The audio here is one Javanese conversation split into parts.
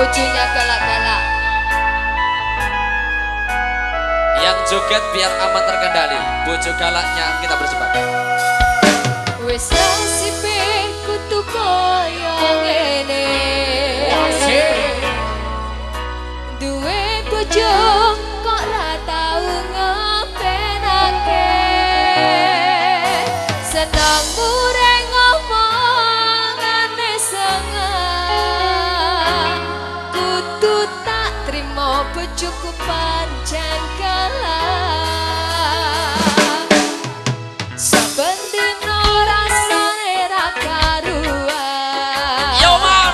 bojonya galak-galak. Yang joget biar aman terkendali. Bojo galaknya kita bercepat. Wis nasibe kudu koyo ngene. Duwe bojo kok ra tau ngepenake. Seneng mureng ngomongane sengah. Kudu tak trimo bojoku pancen galak. Saben dina rasane ra karuan. Yo man,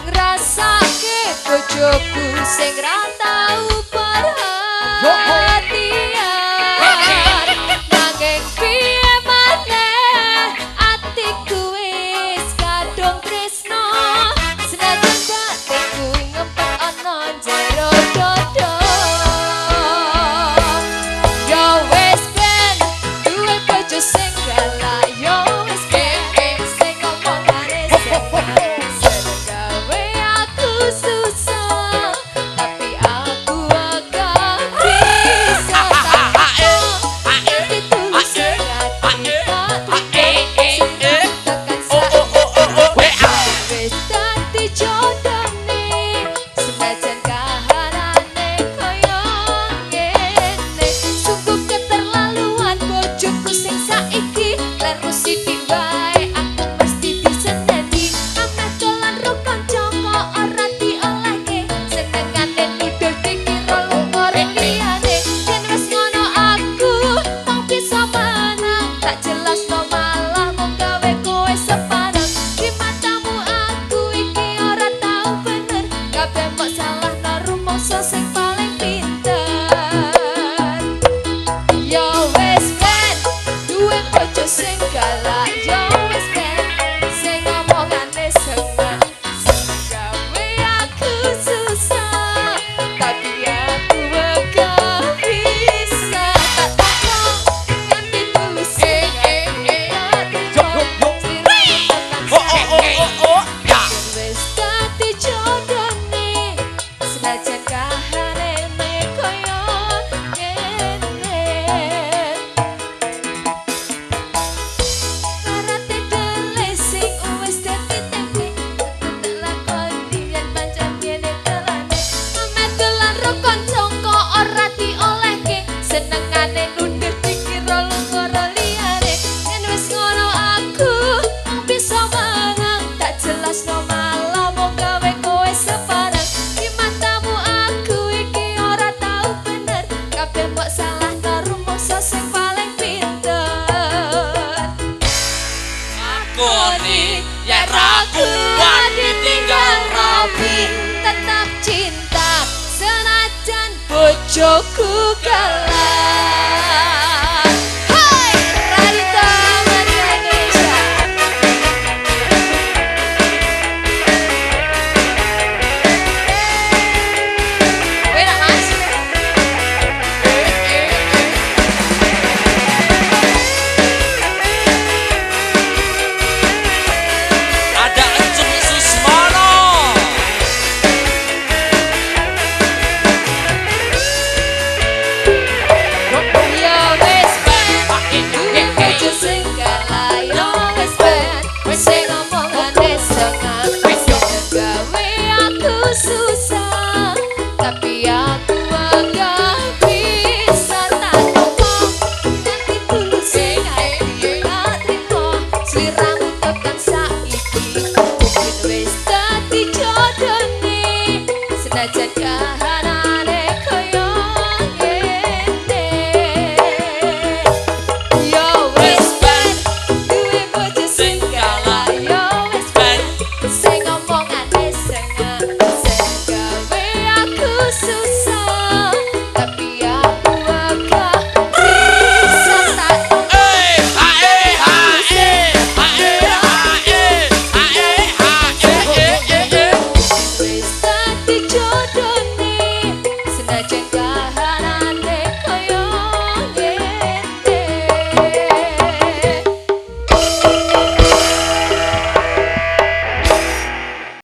ngrasake bojoku sing ra tau perhatian. Nanging piye maneh atiku wis kadung tresno. Senajan batinku ngempet ana jero dodo. Yo wis ben duwe bojo sing galak. Yo wis ben sing ngomongane seneng. Seneng gawe aku susah, tapi aku agak bisa. Tapi tulus hati tak tekan saiki. Wis dadi jodone, senajan kahanane koyo ngene. Sungguh keterlaluan bojoku sing saiki. Lan sithik wae aku mesti diseneni. Ameh dolan ro kanca kok ora diolehke. Senengane nuduh dikira lunga liyane. Yen wis ngono aku mung bisa menang. Tak jelas no malah mung gawe kowe sepaneng. Di matamu aku iki ora tau bener. Kabeh kok salah no rumangsa sing paling pinter. Yo wis ben duwe bojo sing galak. Yo wis ben sing ngomongane sengak. Seneng gawe aku susah, tapi aku gak bisa. Tak takno nganti tulus wis dadi jodone. Senajan kahanane koyo ngene. Arate dele sing wis dadi tempe. Tak lakoni yen pancen ngene telane. Ameh dolan ro kanca kok ora diolehke. Senengane nuduh dikira lunga liyane. Yen wis ngono aku mung bisa menang. Tak jelas no malah mung gawe kowe sepaneng. Di matamu aku iki ora tau bener. Kabeh mbok salah no rumangsa sing paling pinter. akoni yen ra kuat ditinggal rapi. Tetap cinta senajan bojoku galak.